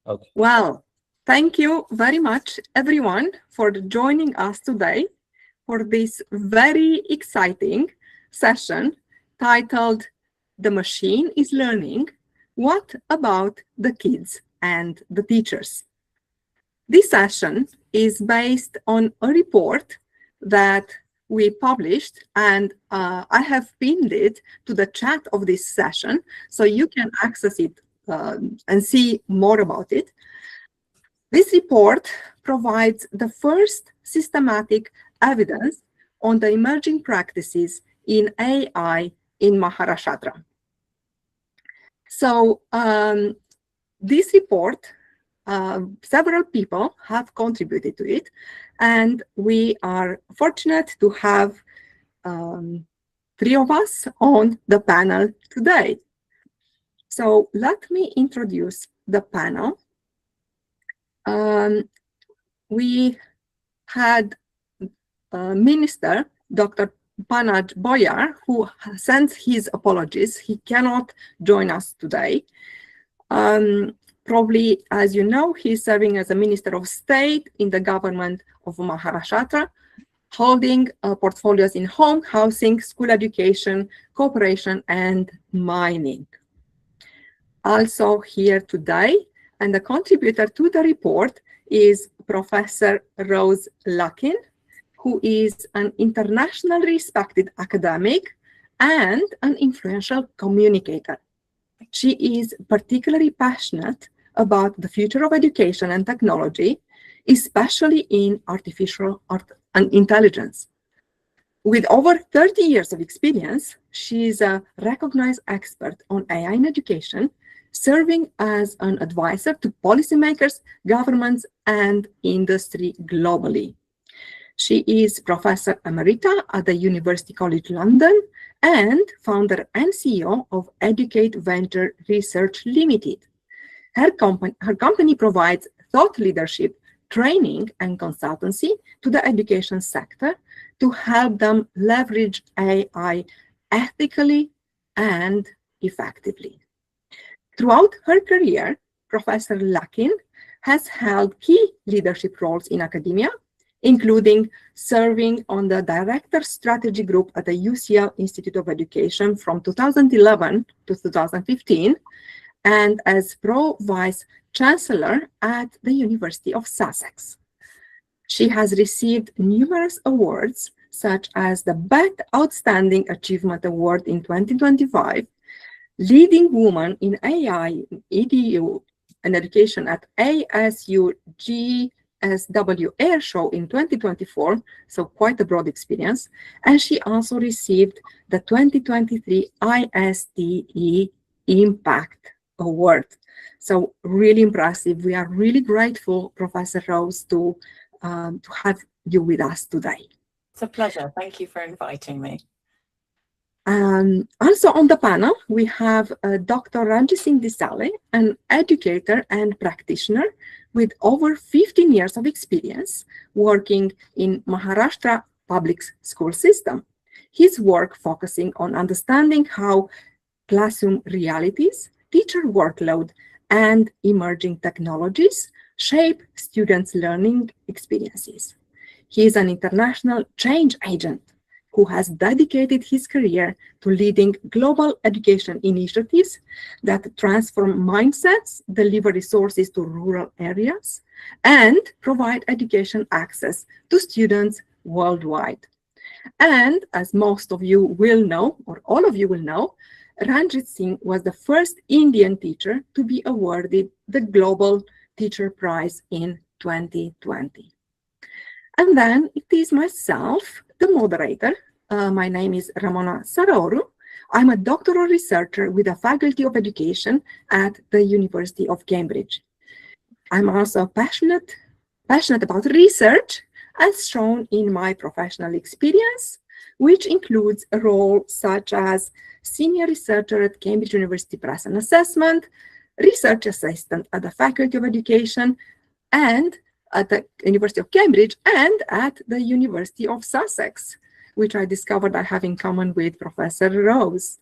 Okay. Well, thank you very much, everyone, for joining us today for this very exciting session titled The Machine is Learning. What about the kids and the teachers? This session is based on a report that we published, and I have pinned it to the chat of this session, so you can access it and see more about it. This report provides the first systematic evidence on the emerging practices in AI in Maharashtra. So this report, several people have contributed to it, and we are fortunate to have three of us on the panel today. So let me introduce the panel. We had Minister Dr. Panaj Boyar, who sends his apologies. He cannot join us today. Probably, as you know, he's serving as a Minister of State in the government of Maharashtra, holding portfolios in home, housing, school education, cooperation, and mining. Also here today, and the contributor to the report is Professor Rose Lakin, who is an internationally respected academic and an influential communicator. She is particularly passionate about the future of education and technology, especially in artificial intelligence. With over 30 years of experience, she is a recognized expert on AI in education, serving as an advisor to policymakers, governments, and industry globally. She is Professor Emerita at the University College London and founder and CEO of Educate Venture Research Limited. Her company provides thought leadership, training, and consultancy to the education sector to help them leverage AI ethically and effectively. Throughout her career, Professor Lakin has held key leadership roles in academia, including serving on the Director Strategy Group at the UCL Institute of Education from 2011 to 2015, and as Pro-Vice Chancellor at the University of Sussex. She has received numerous awards, such as the BET Outstanding Achievement Award in 2025, Leading Woman in AI, EDU, and Education at ASU GSW Air Show in 2024, so quite a broad experience, and she also received the 2023 ISTE Impact Award. So really impressive. We are really grateful, Professor Rose, to have you with us today. It's a pleasure. Thank you for inviting me. Also on the panel, we have Dr. Ranjit Singh Desale, an educator and practitioner with over 15 years of experience working in Maharashtra public school system. His work focusing on understanding how classroom realities, teacher workload, and emerging technologies shape students' learning experiences. He is an international change agent who has dedicated his career to leading global education initiatives that transform mindsets, deliver resources to rural areas, and provide education access to students worldwide. And as most of you will know, or all of you will know, Ranjit Singh was the first Indian teacher to be awarded the Global Teacher Prize in 2020. And then it is myself, the moderator. My name is Ramona Sarauru. I'm a doctoral researcher with the Faculty of Education at the University of Cambridge. I'm also passionate about research, as shown in my professional experience, which includes a role such as senior researcher at Cambridge University Press and Assessment, research assistant at the Faculty of Education, and at the University of Cambridge, and at the University of Sussex, which I discovered I have in common with Professor Rose.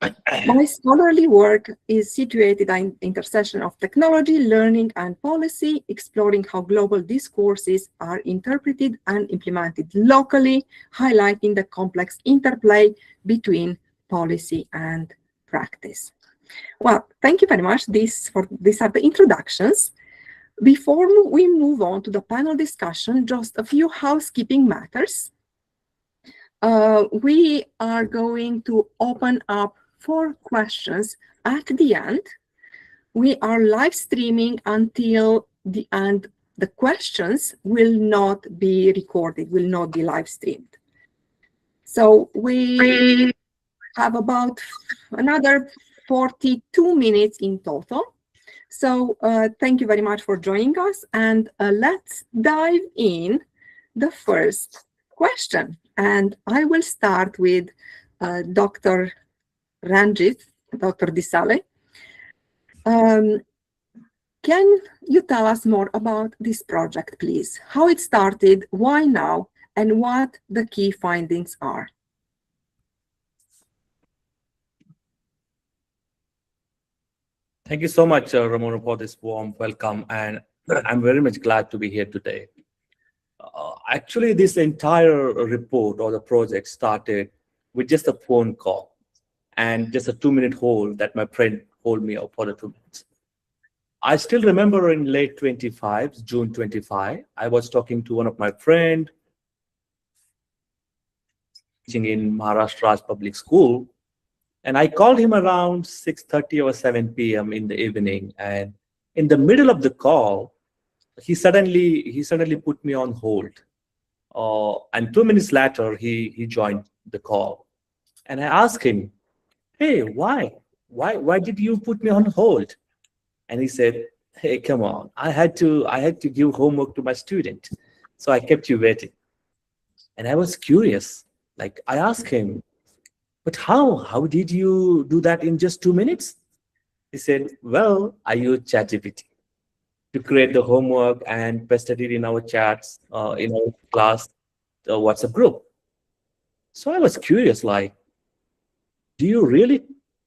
My scholarly work is situated at the intersection of technology, learning, and policy, exploring how global discourses are interpreted and implemented locally, highlighting the complex interplay between policy and practice. Well, thank you very much. These are the introductions. Before we move on to the panel discussion, just a few housekeeping matters. We are going to open up for questions at the end. We are live streaming until the end. The questions will not be recorded, will not be live streamed. So we have about another 42 minutes in total. So thank you very much for joining us, and let's dive in the first question. And I will start with Dr. Ranjit, Dr. Desale. Can you tell us more about this project, please? How it started, why now, and what the key findings are? Thank you so much, Ramona, for this warm welcome, and I'm very much glad to be here today. Actually, this entire report or the project started with just a phone call and just a 2-minute hold that my friend hold me up for the 2 minutes. I still remember in late 25, June 25, I was talking to one of my friends teaching in Maharashtra's public school. And I called him around 6:30 or 7 p.m. in the evening. And in the middle of the call, he suddenly put me on hold. And 2 minutes later, he joined the call. And I asked him, hey, why? Why did you put me on hold? And he said, hey, come on. I had to give homework to my student. So I kept you waiting. And I was curious. Like, I asked him, but how did you do that in just 2 minutes? He said, well, I used ChatGPT to create the homework and pasted it in our chats, in our class WhatsApp group. So I was curious, like, do you really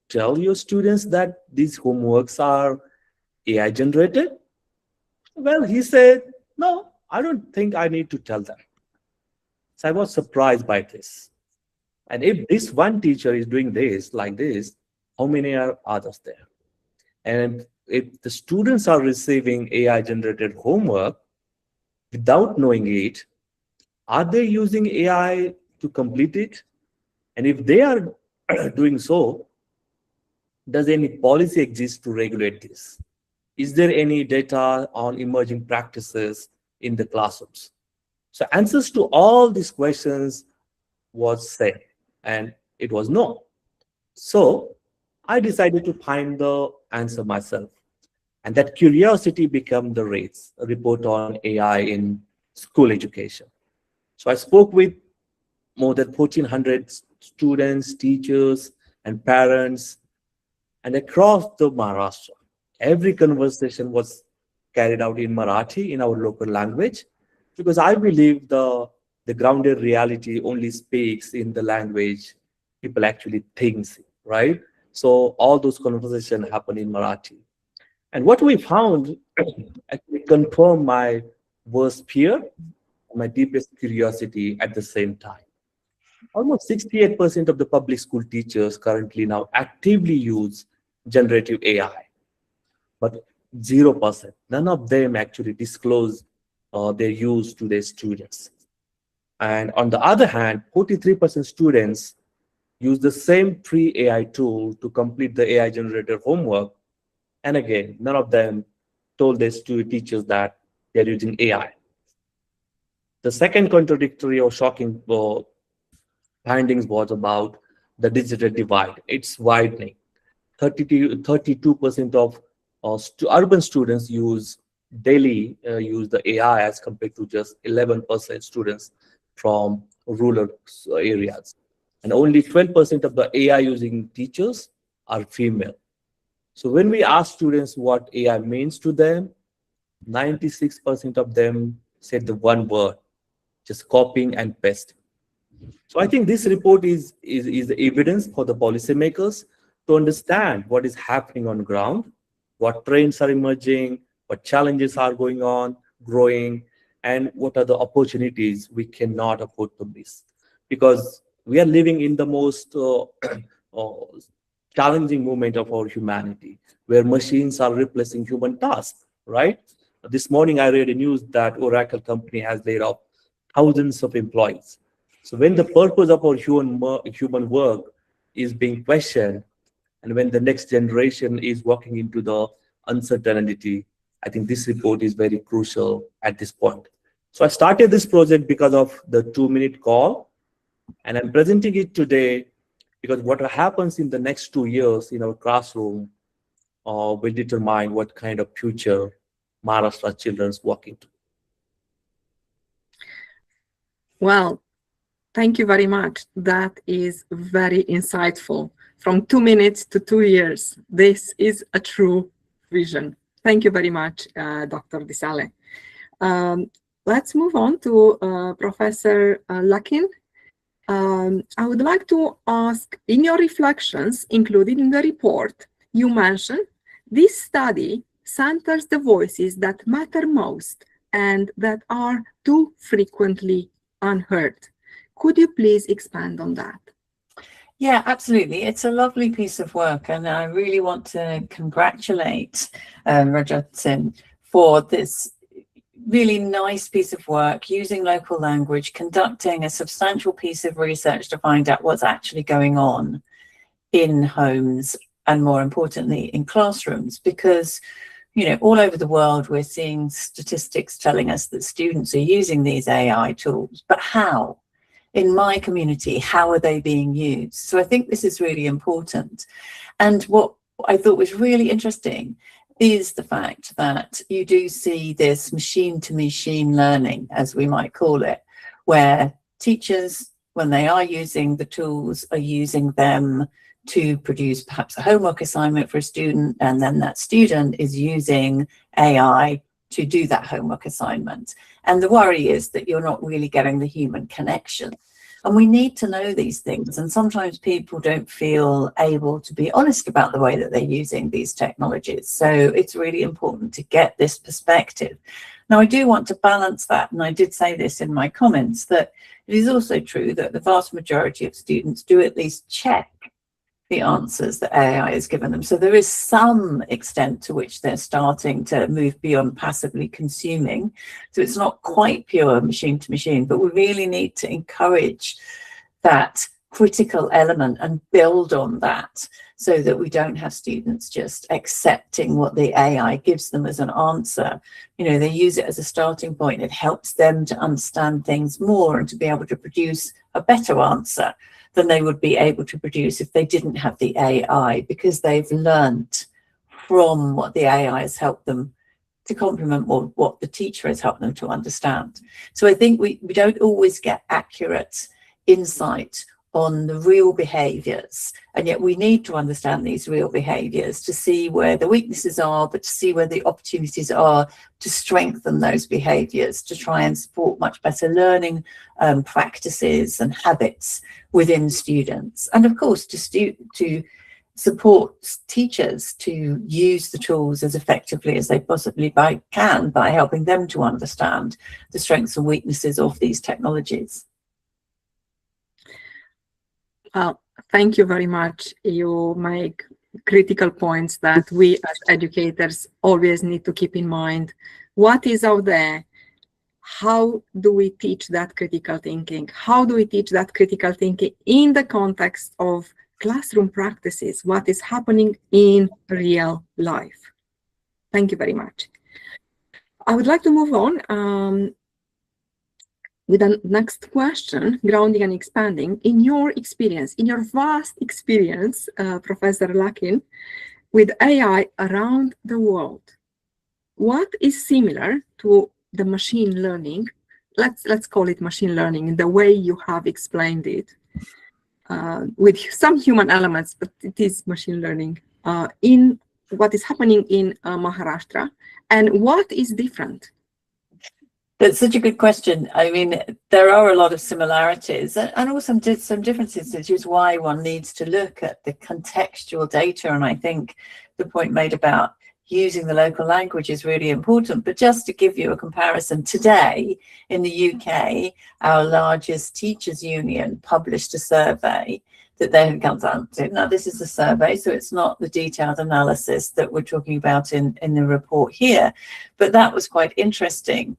tell your students that these homeworks are AI generated? Well, he said, no, I don't think I need to tell them. So I was surprised by this. And if this one teacher is doing this like this, how many are others there? And if the students are receiving AI generated homework without knowing it, are they using AI to complete it? And if they are doing so, does any policy exist to regulate this? Is there any data on emerging practices in the classrooms? So answers to all these questions was same, and it was no. So I decided to find the answer myself. And that curiosity became the RAISE, a report on AI in school education. So I spoke with more than 1,400 students, teachers, and parents, and across the Maharashtra. Every conversation was carried out in Marathi, in our local language, because I believe the grounded reality only speaks in the language people actually think, right? So all those conversations happen in Marathi. And what we found actually confirmed my worst fear, my deepest curiosity at the same time. Almost 68% of the public school teachers currently now actively use generative AI, but 0%, none of them actually disclose their use to their students. And on the other hand, 43% students use the same free AI tool to complete the AI generated homework. And again, none of them told their teachers that they're using AI. The second contradictory or shocking findings was about the digital divide. It's widening. 32% of urban students use the AI as compared to just 11% students from rural areas. And only 12% of the AI using teachers are female. So when we ask students what AI means to them, 96% of them said the one word, just copying and pasting. So I think this report is the evidence for the policymakers to understand what is happening on ground, what trends are emerging, what challenges are going on, growing, and what are the opportunities we cannot afford to miss. Because we are living in the most challenging moment of our humanity, where machines are replacing human tasks, right? This morning, I read a news that Oracle company has laid off thousands of employees. So when the purpose of our human work is being questioned, and when the next generation is walking into the uncertainty, I think this report is very crucial at this point. So I started this project because of the 2-minute call, and I'm presenting it today because what happens in the next 2 years in our classroom will determine what kind of future Maharashtra children's walk into. Well, thank you very much. That is very insightful. From 2 minutes to 2 years, this is a true vision. Thank you very much, Dr. Disale. Let's move on to Professor Lakin. I would like to ask, in your reflections included in the report, you mentioned this study centers the voices that matter most and that are too frequently unheard. Could you please expand on that? Yeah, absolutely. It's a lovely piece of work, and I really want to congratulate Rajat Singh for this really nice piece of work, using local language, conducting a substantial piece of research to find out what's actually going on in homes and, more importantly, in classrooms. Because, you know, all over the world, we're seeing statistics telling us that students are using these AI tools, but how? In my community, how are they being used? So I think this is really important. And what I thought was really interesting is the fact that you do see this machine-to-machine learning, as we might call it, where teachers, when they are using the tools, are using them to produce perhaps a homework assignment for a student, and then that student is using AI to do that homework assignment. And the worry is that you're not really getting the human connection. And we need to know these things. And sometimes people don't feel able to be honest about the way that they're using these technologies. So it's really important to get this perspective. Now, I do want to balance that, and I did say this in my comments, that it is also true that the vast majority of students do at least check the answers that AI has given them. So there is some extent to which they're starting to move beyond passively consuming. So it's not quite pure machine to machine, but we really need to encourage that critical element and build on that, so that we don't have students just accepting what the AI gives them as an answer. You know, they use it as a starting point. It helps them to understand things more and to be able to produce a better answer than they would be able to produce if they didn't have the AI, because they've learned from what the AI has helped them to complement what the teacher has helped them to understand. So I think we don't always get accurate insight on the real behaviors, and yet we need to understand these real behaviors to see where the weaknesses are, but to see where the opportunities are to strengthen those behaviors, to try and support much better learning practices and habits within students. And of course, to support teachers to use the tools as effectively as they possibly can by helping them to understand the strengths and weaknesses of these technologies. Thank you very much. You make critical points that we as educators always need to keep in mind. What is out there? How do we teach that critical thinking? How do we teach that critical thinking in the context of classroom practices? What is happening in real life? Thank you very much. I would like to move on with the next question, grounding and expanding. In your experience, in your vast experience, Professor Lakin, with AI around the world, what is similar to the machine learning? Let's call it machine learning in the way you have explained it, with some human elements, but it is machine learning in what is happening in Maharashtra, and what is different? That's such a good question. I mean, there are a lot of similarities and also some differences, which is why one needs to look at the contextual data. And I think the point made about using the local language is really important. But just to give you a comparison, today in the UK, our largest teachers union published a survey that they had come down to. Now, this is a survey, so it's not the detailed analysis that we're talking about in the report here, but that was quite interesting.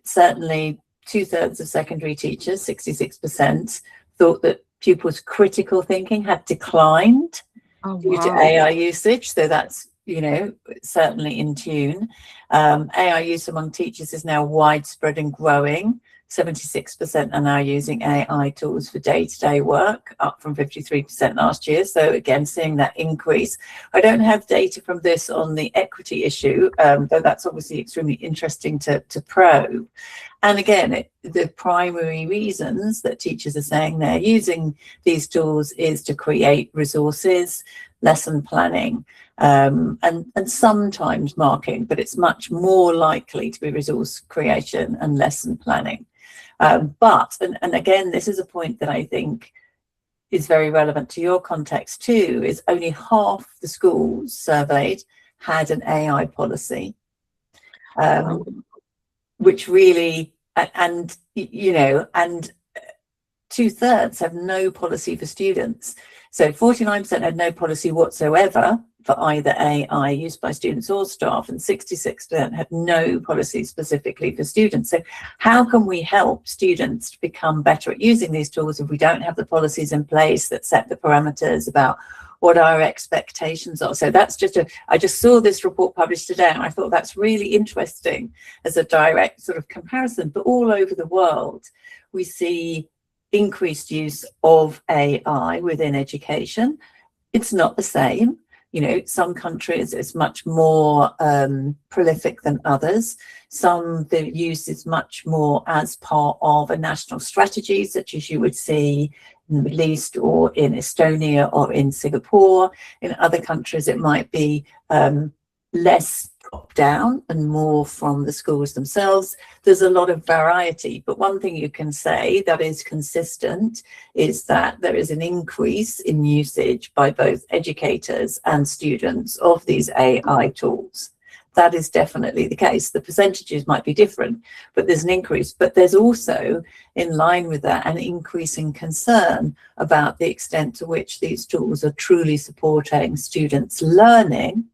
Certainly 2/3 of secondary teachers, 66%, thought that pupils' critical thinking had declined due to AI usage. So that's, you know, certainly in tune. AI use among teachers is now widespread and growing. 76% are now using AI tools for day-to-day work, up from 53% last year. So again, seeing that increase. I don't have data from this on the equity issue, though that's obviously extremely interesting to probe. And again, the primary reasons that teachers are saying they're using these tools is to create resources, lesson planning, and sometimes marking, but it's much more likely to be resource creation and lesson planning. But again, this is a point that I think is very relevant to your context too, is only half the schools surveyed had an AI policy, which really, and you know, and 2/3 have no policy for students. So 49% had no policy whatsoever for either AI used by students or staff, and 66% had no policy specifically for students. So how can we help students to become better at using these tools if we don't have the policies in place that set the parameters about what our expectations are? So that's just I just saw this report published today, and I thought that's really interesting as a direct sort of comparison. But all over the world, we see increased use of AI within education. It's not the same. You know, some countries it's much more prolific than others. Some, the use is much more as part of a national strategy, such as you would see in the Middle East or in Estonia or in Singapore. In other countries, it might be less top down and more from the schools themselves. There's a lot of variety, but one thing you can say that is consistent is that there is an increase in usage by both educators and students of these AI tools. That is definitely the case. The percentages might be different, but there's an increase. But there's also, in line with that, an increasing concern about the extent to which these tools are truly supporting students' learning,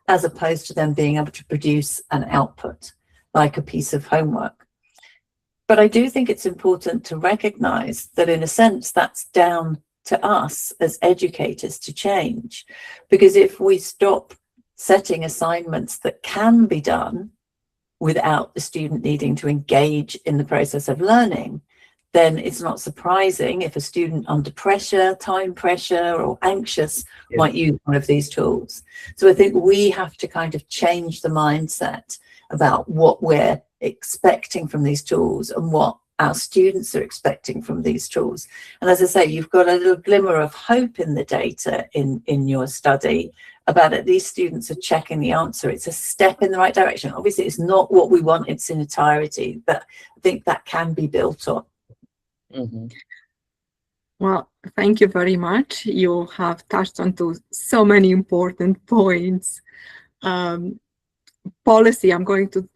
as opposed to them being able to produce an output, like a piece of homework. But I do think it's important to recognize that, in a sense, that's down to us as educators to change. Because if we stop setting assignments that can be done without the student needing to engage in the process of learning, then it's not surprising if a student under pressure, time pressure, or anxious might use one of these tools. So I think we have to kind of change the mindset about what we're expecting from these tools and what our students are expecting from these tools. And as I say, you've got a little glimmer of hope in the data in your study about at least students are checking the answer. It's a step in the right direction. Obviously, it's not what we want in its entirety, but I think that can be built on. Mm-hmm. Well, thank you very much. You have touched on to so many important points. Policy, I'm going to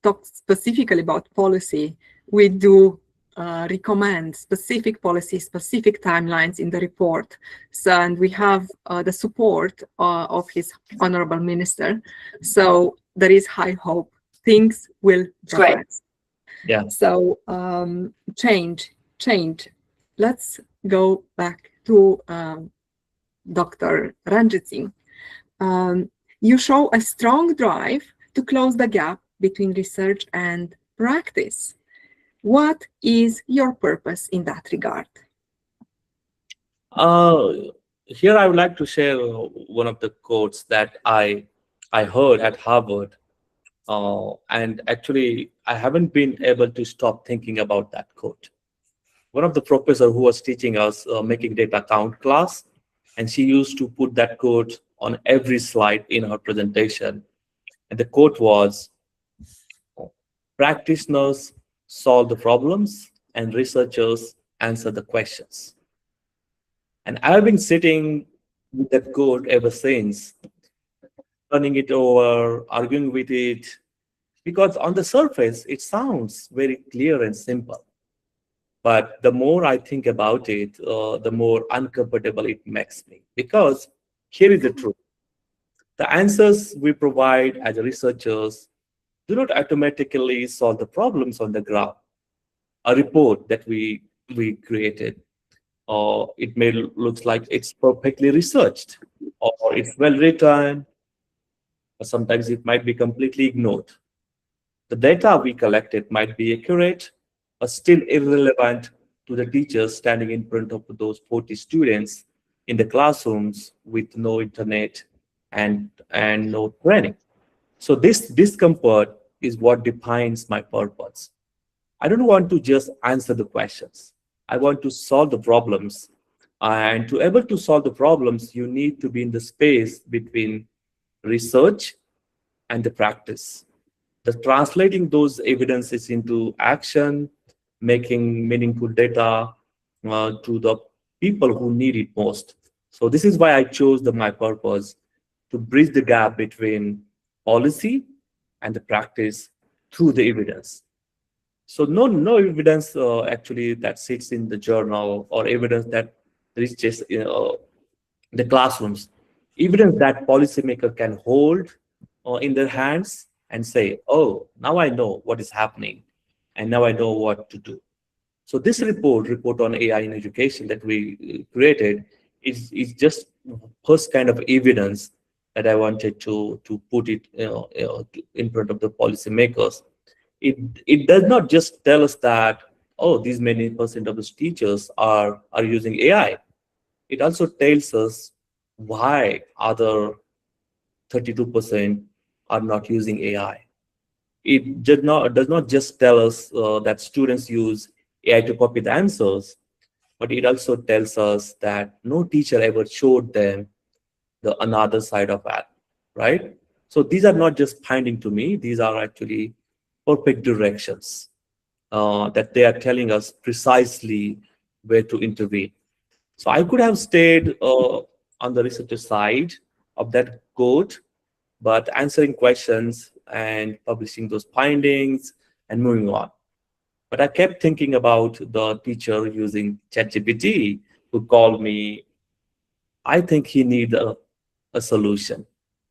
talk specifically about policy. We do recommend specific policies, specific timelines in the report. So, and we have the support of His Honorable Minister. So there is high hope. Things will progress. Great. Yeah. So change. Let's go back to Dr. Ranjit Singh. You show a strong drive to close the gap between research and practice. What is your purpose in that regard? Here I would like to share one of the quotes that I heard at Harvard. And actually, I haven't been able to stop thinking about that quote. One of the professors who was teaching us making data count class, and she used to put that quote on every slide in her presentation. And the quote was, Practitioners solve the problems and researchers answer the questions. And I've been sitting with that code ever since, turning it over, arguing with it, because on the surface, it sounds very clear and simple. But the more I think about it, the more uncomfortable it makes me. Because here is the truth. The answers we provide as researchers do not automatically solve the problems on the ground. A report that we created, or it may looks like it's perfectly researched, or it's well written, or sometimes it might be completely ignored. The data we collected might be accurate, but still irrelevant to the teachers standing in front of those 40 students in the classrooms with no internet and no training. So this discomfort is what defines my purpose. I don't want to just answer the questions. I want to solve the problems. And to able to solve the problems, you need to be in the space between research and the practice. The translating those evidences into action, making meaningful data to the people who need it most. So this is why I chose my purpose, to bridge the gap between policy and the practice through the evidence. So no evidence actually that sits in the journal or evidence that reaches the classrooms. Evidence that policymaker can hold in their hands and say, oh, now I know what is happening and now I know what to do. So this report on AI in education that we created is just first kind of evidence that I wanted to put it in front of the policymakers. It does not just tell us that, oh, these many percent of the teachers are using AI. It also tells us why other 32% are not using AI. It does not just tell us that students use AI to copy the answers, but it also tells us that no teacher ever showed them the another side of that, right? So these are not just finding to me, these are actually perfect directions that they are telling us precisely where to intervene. So I could have stayed on the researcher side of that code, but answering questions and publishing those findings and moving on. But I kept thinking about the teacher using ChatGPT who called me. I think he needs a solution.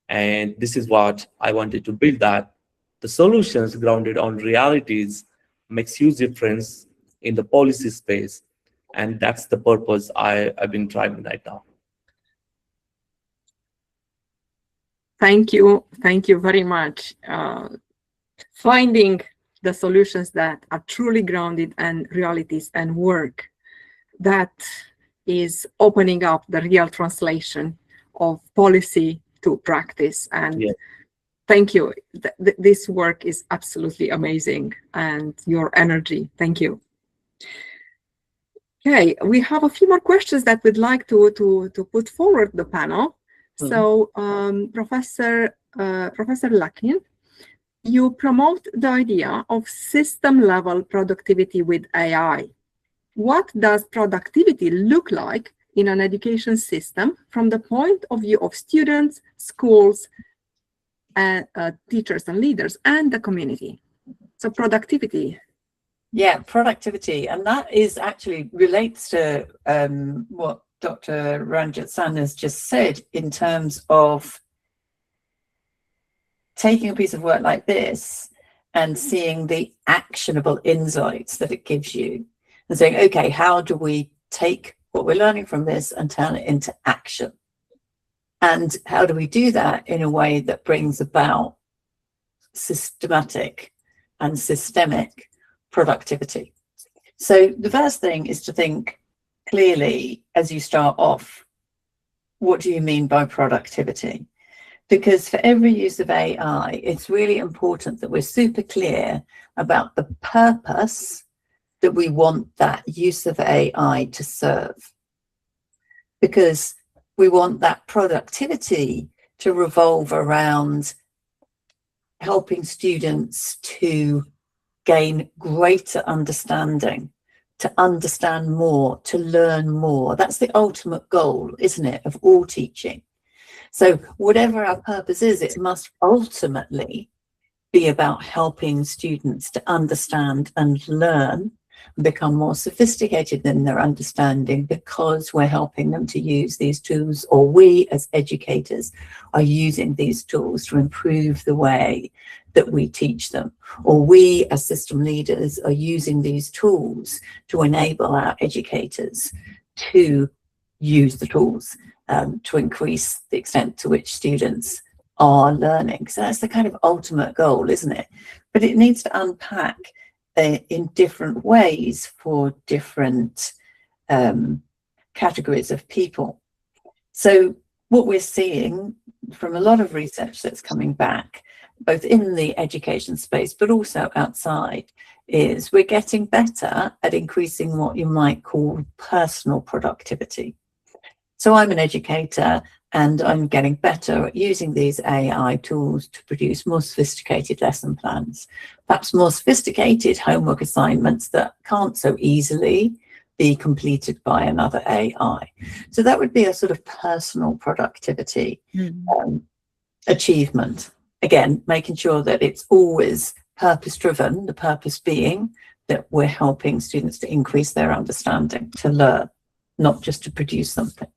And this is what I wanted to build, that the solutions grounded on realities makes huge difference in the policy space. And that's the purpose I've been driving right now. Thank you very much. Finding the solutions that are truly grounded in realities and work, that is opening up the real translation of policy to practice. And yeah. Thank you. This work is absolutely amazing, and your energy. Thank you. Okay, we have a few more questions that we'd like to put forward the panel. Mm-hmm. So, Professor Lakin, you promote the idea of system-level productivity with AI. What does productivity look like in an education system from the point of view of students, schools, and teachers and leaders, and the community? So productivity. Yeah, productivity. And that is actually relates to what Dr. Ranjit Sen has just said in terms of taking a piece of work like this and seeing the actionable insights that it gives you and saying, okay, how do we take what we're learning from this and turn it into action? And how do we do that in a way that brings about systematic and systemic productivity? So the first thing is to think clearly as you start off, what do you mean by productivity? Because for every use of AI, it's really important that we're super clear about the purpose that we want that use of AI to serve. Because we want that productivity to revolve around helping students to gain greater understanding, to understand more, to learn more. That's the ultimate goal, isn't it, of all teaching? So whatever our purpose is, it must ultimately be about helping students to understand and learn, become more sophisticated in their understanding, because we're helping them to use these tools, or we as educators are using these tools to improve the way that we teach them, or we as system leaders are using these tools to enable our educators to use the tools to increase the extent to which students are learning. So that's the kind of ultimate goal, isn't it? But it needs to unpack in different ways for different categories of people. So what we're seeing from a lot of research that's coming back, both in the education space but also outside, is we're getting better at increasing what you might call personal productivity. So I'm an educator, and I'm getting better at using these AI tools to produce more sophisticated lesson plans, perhaps more sophisticated homework assignments that can't so easily be completed by another AI. So that would be a sort of personal productivity achievement. Again, making sure that it's always purpose-driven, the purpose being that we're helping students to increase their understanding, to learn, not just to produce something.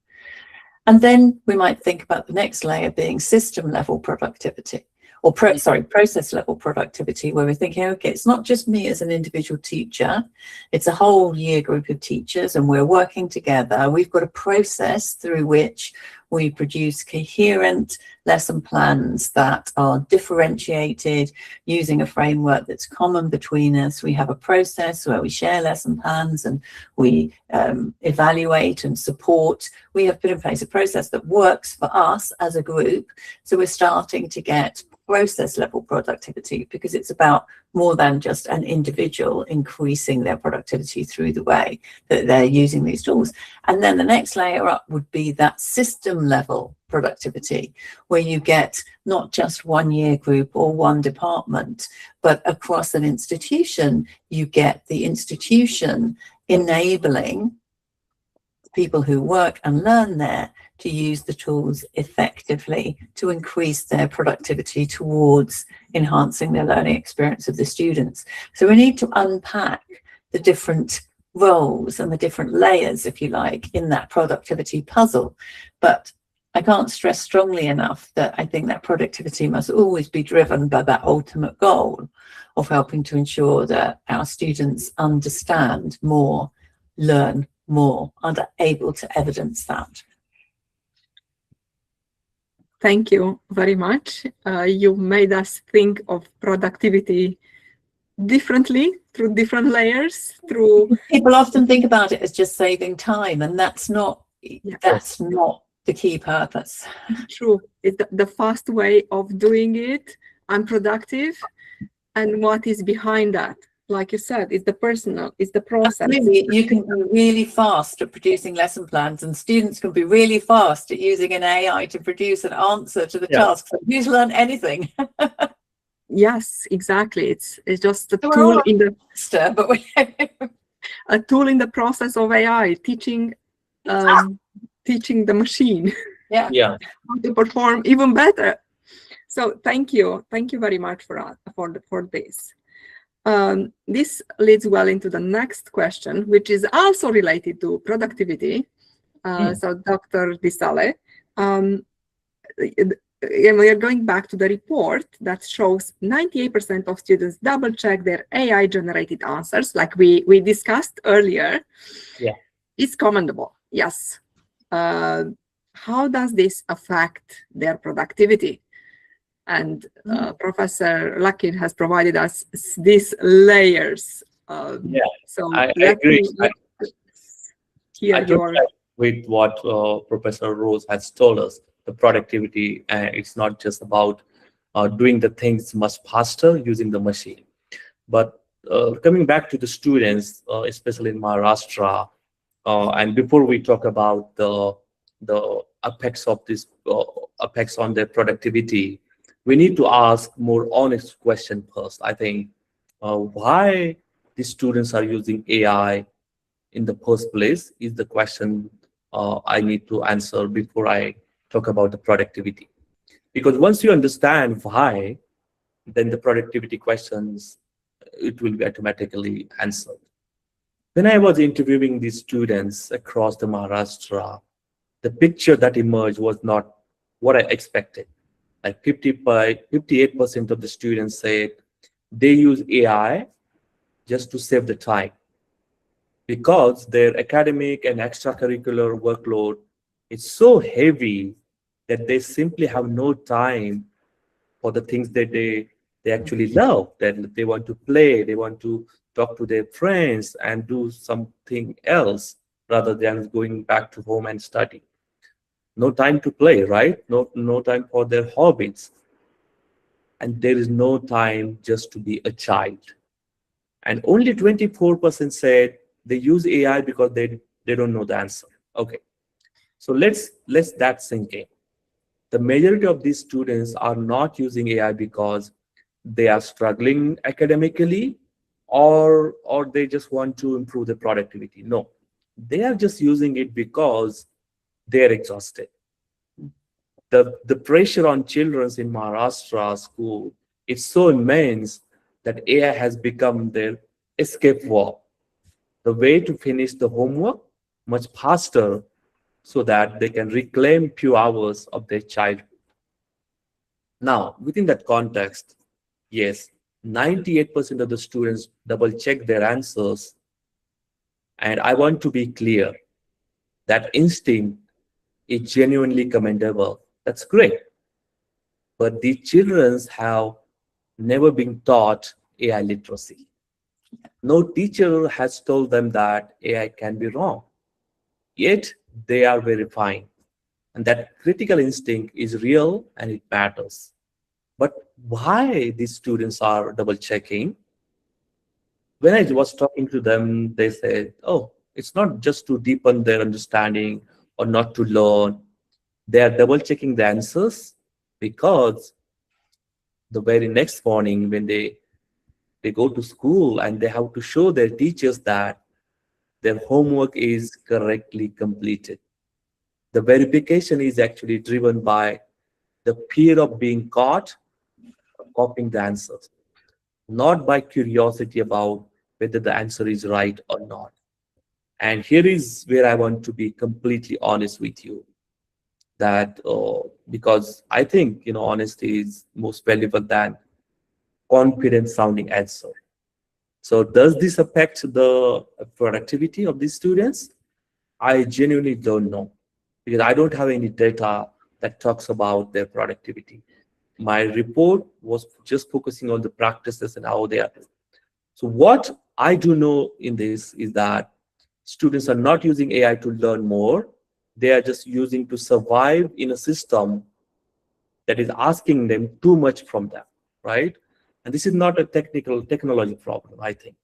And then we might think about the next layer being system level productivity, or process level productivity, where we're thinking, okay, it's not just me as an individual teacher, it's a whole year group of teachers, and we're working together. We've got a process through which we produce coherent lesson plans that are differentiated using a framework that's common between us. We have a process where we share lesson plans and we evaluate and support. We have put in place a process that works for us as a group. So we're starting to get process level productivity, because it's about more than just an individual increasing their productivity through the way that they're using these tools. And then the next layer up would be that system level productivity, where you get not just one year group or one department, but across an institution, you get the institution enabling people who work and learn there to use the tools effectively to increase their productivity towards enhancing their learning experience of the students. So we need to unpack the different roles and the different layers, if you like, in that productivity puzzle. But I can't stress strongly enough that I think that productivity must always be driven by that ultimate goal of helping to ensure that our students understand more, learn more, and are able to evidence that. Thank you very much. You made us think of productivity differently through different layers. People often think about it as just saving time, and that's not the key purpose. True. It's the fast way of doing it, unproductive, and what is behind that. Like you said, it's the personal, it's the process. Absolutely. You can be really fast at producing lesson plans, and students can be really fast at using an AI to produce an answer to the task. So who's learned anything? Yes, exactly. It's just a tool in the a tool in the process of AI, teaching the machine how to perform even better. So thank you very much for this. This leads well into the next question, which is also related to productivity. So Dr. Disale, we are going back to the report that shows 98% of students double check their AI generated answers, like we discussed earlier. Yeah, it's commendable. Yes. How does this affect their productivity? And Professor Lakin has provided us these layers. So I agree. I With what Professor Rose has told us, the productivity, it's not just about doing the things much faster using the machine. But coming back to the students, especially in Maharashtra, and before we talk about the effects of this effects on their productivity, we need to ask more honest question first. I think why the students are using AI in the first place is the question I need to answer before I talk about the productivity. Because once you understand why, then the productivity questions, it will be automatically answered. When I was interviewing these students across the Maharashtra, the picture that emerged was not what I expected. Like 58% of the students said they use AI just to save the time because their academic and extracurricular workload is so heavy that they simply have no time for the things that they actually love, that they want to play, they want to talk to their friends and do something else rather than going back to home and study. No time to play, right? No time for their hobbies. And there is no time just to be a child. And only 24% said they use AI because they don't know the answer. Okay. So let's that sink in. The majority of these students are not using AI because they are struggling academically or they just want to improve their productivity. No, they are just using it because they're exhausted. The pressure on children in Maharashtra school is so immense that AI has become their escape valve, the way to finish the homework much faster so that they can reclaim few hours of their childhood. Now, within that context, yes, 98% of the students double check their answers. And I want to be clear that instinct is genuinely commendable. That's great. But the children have never been taught AI literacy. No teacher has told them that AI can be wrong. Yet they are verifying. And that critical instinct is real and it matters. But why these students are double checking? When I was talking to them, they said, oh, it's not just to deepen their understanding or not to learn. They are double checking the answers because the very next morning when they go to school and they have to show their teachers that their homework is correctly completed. The verification is actually driven by the fear of being caught copying the answers, not by curiosity about whether the answer is right or not. And here is where I want to be completely honest with you that because I think honesty is most valuable than confident sounding answer. So does this affect the productivity of these students? I genuinely don't know because I don't have any data that talks about their productivity. My report was just focusing on the practices and how they are. So what I do know in this is that students are not using AI to learn more. They are just using to survive in a system that is asking them too much from them, right? And this is not a technology problem, I think.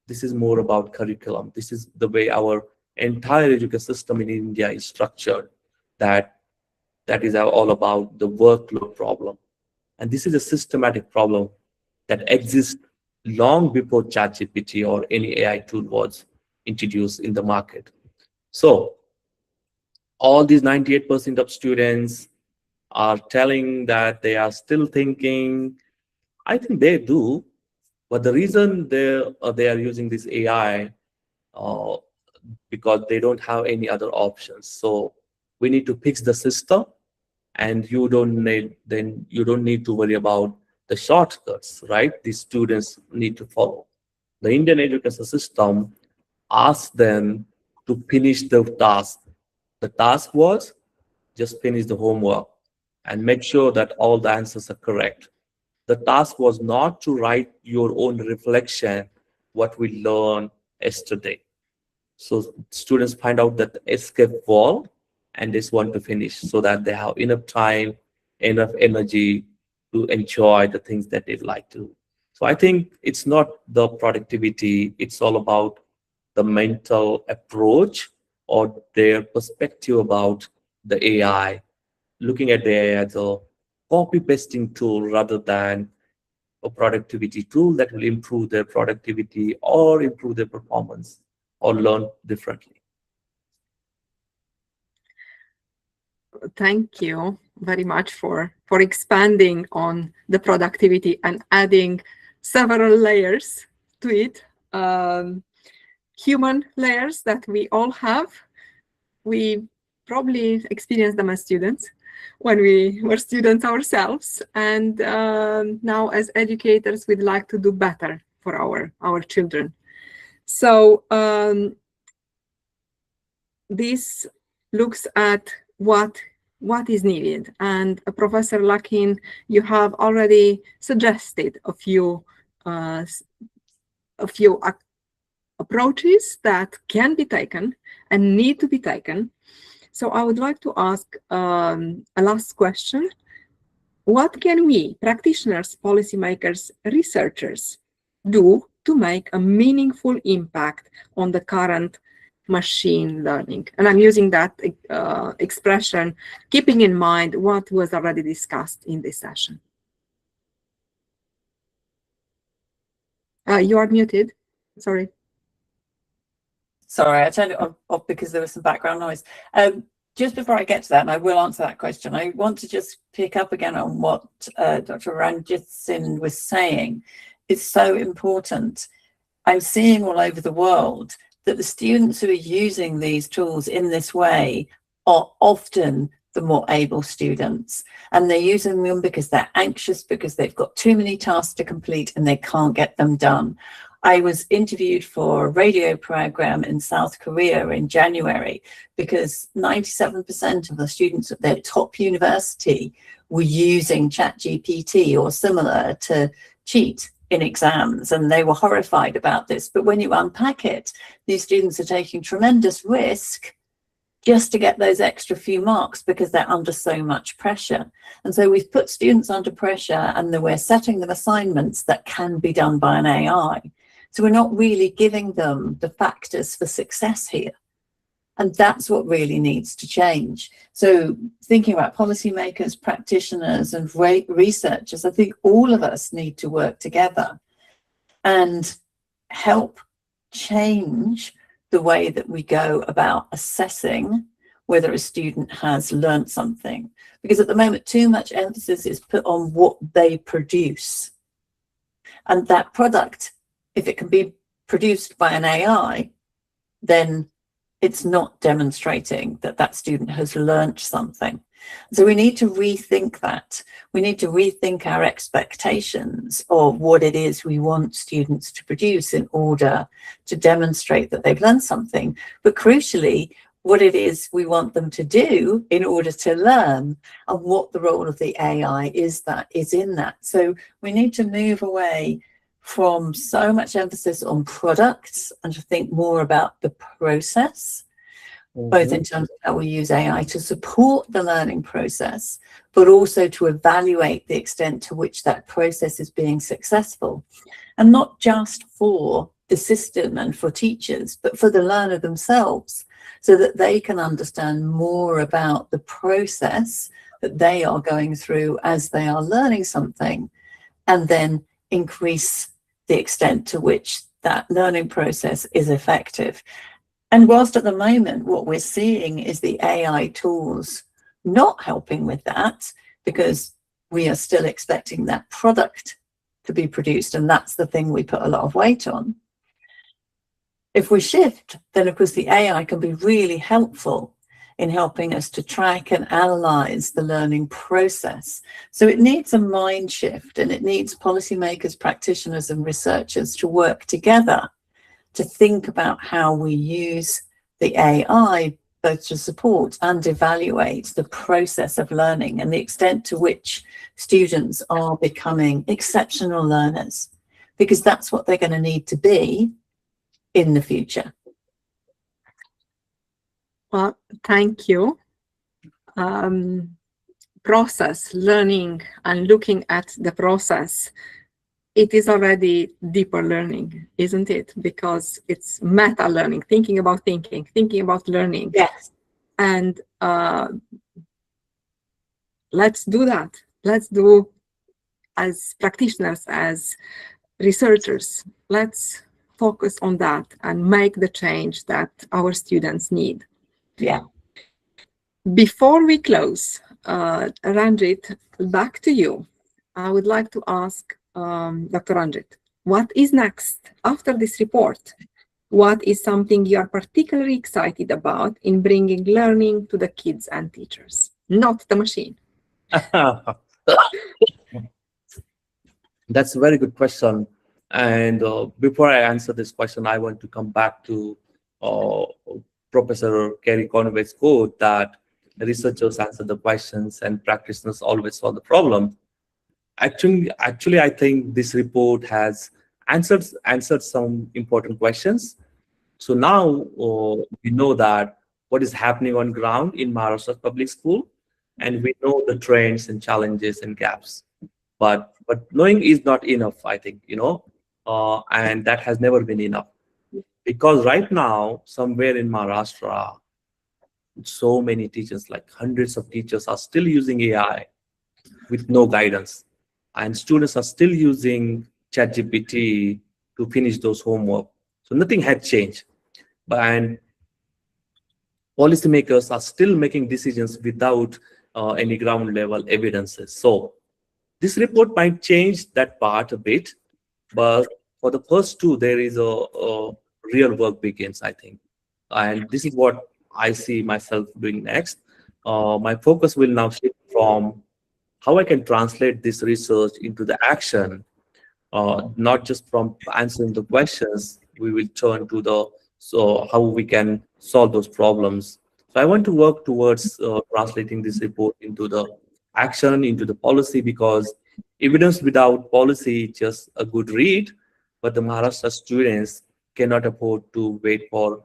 This is more about curriculum. This is the way our entire education system in India is structured, that is all about the workload problem. And this is a systematic problem that exists long before ChatGPT or any AI tool was introduced in the market. So all these 98% of students are telling that they are still thinking. I think they do, but the reason they are using this AI uh, because they don't have any other options. So we need to fix the system, and you don't need to worry about the shortcuts, right? These students need to follow. The Indian education system asks them to finish the task. The task was just finish the homework and make sure that all the answers are correct. The task was not to write your own reflection, what we learned yesterday. So students find out that the escape valve and just want to finish so that they have enough time, enough energy to enjoy the things that they'd like to. So I think it's not the productivity, it's all about the mental approach or their perspective about the AI, looking at the AI as a copy pasting tool rather than a productivity tool that will improve their productivity or improve their performance or learn differently. Thank you very much for expanding on the productivity and adding several layers to it. Human layers that we all have. We probably experienced them as students when we were students ourselves, and now as educators we'd like to do better for our children. So this looks at what is needed, and Professor Lakin, you have already suggested a few approaches that can be taken and need to be taken. So I would like to ask a last question. What can we, practitioners, policymakers, researchers, do to make a meaningful impact on the current machine learning? And I'm using that expression, keeping in mind what was already discussed in this session. You are muted. Sorry. Sorry, I turned it off because there was some background noise. Just before I get to that, and I will answer that question, I want to just pick up again on what Dr. Ranjit Singh was saying. It's so important. I'm seeing all over the world that the students who are using these tools in this way are often the more able students, and they're using them because they're anxious, because they've got too many tasks to complete and they can't get them done. I was interviewed for a radio program in South Korea in January because 97% of the students at their top university were using ChatGPT or similar to cheat in exams, and they were horrified about this. But when you unpack it, these students are taking tremendous risk just to get those extra few marks because they're under so much pressure. And so we've put students under pressure, and then we're setting them assignments that can be done by an AI. So we're not really giving them the factors for success here. And that's what really needs to change. So thinking about policymakers, practitioners, and researchers, I think all of us need to work together and help change the way that we go about assessing whether a student has learned something. Because at the moment, too much emphasis is put on what they produce. And that product, if it can be produced by an AI, then it's not demonstrating that that student has learned something. So we need to rethink that. We need to rethink our expectations of what it is we want students to produce in order to demonstrate that they've learned something. But crucially, what it is we want them to do in order to learn, and what the role of the AI is in that. So we need to move away from so much emphasis on products and to think more about the process, both in terms of how we use AI to support the learning process, but also to evaluate the extent to which that process is being successful. And not just for the system and for teachers, but for the learner themselves, so that they can understand more about the process that they are going through as they are learning something, and then increase the extent to which that learning process is effective. And whilst at the moment what we're seeing is the AI tools not helping with that, because we are still expecting that product to be produced, and that's the thing we put a lot of weight on. If we shift, then of course the AI can be really helpful in helping us to track and analyze the learning process. So it needs a mind shift, and it needs policymakers, practitioners, and researchers to work together to think about how we use the AI both to support and evaluate the process of learning and the extent to which students are becoming exceptional learners, because that's what they're going to need to be in the future. Well, thank you. Process, learning, and looking at the process, it is already deeper learning, isn't it? Because it's meta learning, thinking about thinking, thinking about learning. Yes. And let's do that. Let's do as practitioners, as researchers, let's focus on that and make the change that our students need. Yeah. Before we close, Ranjit, back to you. I would like to ask Dr. Ranjit, what is next after this report? What is something you are particularly excited about in bringing learning to the kids and teachers, not the machine? That's a very good question. And before I answer this question, I want to come back to Professor Kerry Conway's quote that researchers answer the questions and practitioners always solve the problem. Actually, I think this report has answered some important questions. So now we know that what is happening on ground in Maharashtra public school, and we know the trends and challenges and gaps. But knowing is not enough, I think, and that has never been enough. Because right now, somewhere in Maharashtra, so many teachers, like hundreds of teachers, are still using AI with no guidance. And students are still using ChatGPT to finish those homework. So nothing had changed. And policymakers are still making decisions without any ground level evidences. So this report might change that part a bit, but for the first two, there is a real work begins, I think. And this is what I see myself doing next. My focus will now shift from how I can translate this research into the action, not just from answering the questions. We will turn to how we can solve those problems. So I want to work towards translating this report into the action, into the policy, because evidence without policy is just a good read, but the Maharashtra students cannot afford to wait for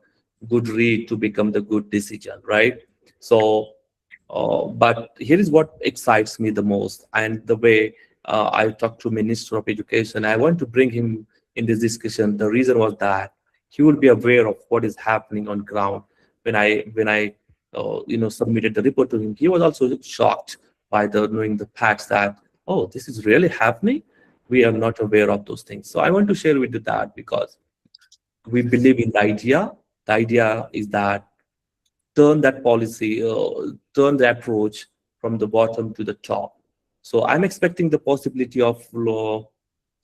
good read to become the good decision, right? So, but here is what excites me the most, and the way I talked to Minister of Education, I want to bring him in this discussion. The reason was that he will be aware of what is happening on ground. When I submitted the report to him, he was also shocked by knowing the facts that, oh, this is really happening. We are not aware of those things. So I want to share with you that, because we believe in the idea. The idea is that turn that policy, turn the approach from the bottom to the top. So I'm expecting the possibility of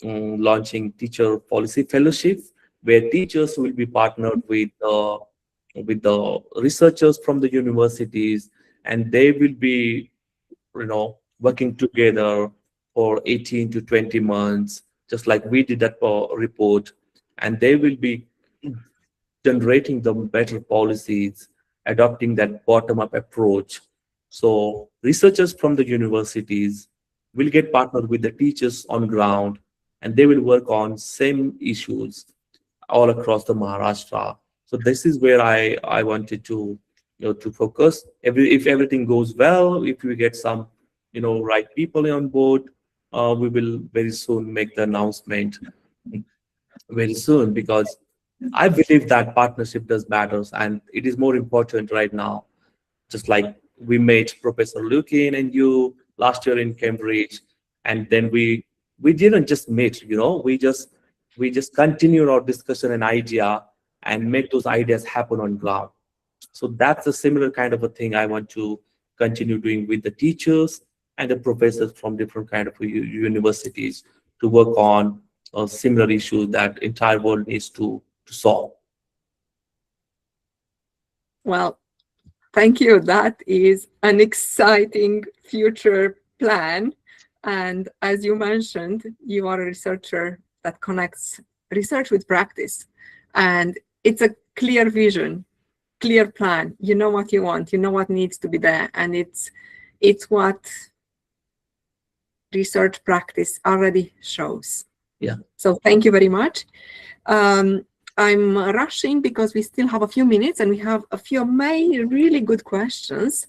launching teacher policy fellowship, where teachers will be partnered with the researchers from the universities, and they will be, working together for 18 to 20 months, just like we did that report, and they will be generating the better policies, adopting that bottom-up approach. So researchers from the universities will get partnered with the teachers on ground, and they will work on same issues all across the Maharashtra. So this is where I wanted to focus. If everything goes well, if we get some right people on board, we will very soon make the announcement very soon, because I believe that partnership does matters, and it is more important right now. Just like we met Professor Lukin and you last year in Cambridge, and then we didn't just meet, we just continued our discussion and idea and make those ideas happen on ground. So that's a similar kind of a thing I want to continue doing with the teachers and the professors from different kind of universities, to work on similar issues that entire world needs to solve. Well, thank you. That is an exciting future plan. And as you mentioned, you are a researcher that connects research with practice. And it's a clear vision, clear plan. You know what you want, you know what needs to be there. And it's what research practice already shows. Yeah. So thank you very much. I'm rushing because we still have a few minutes and we have a few really good questions.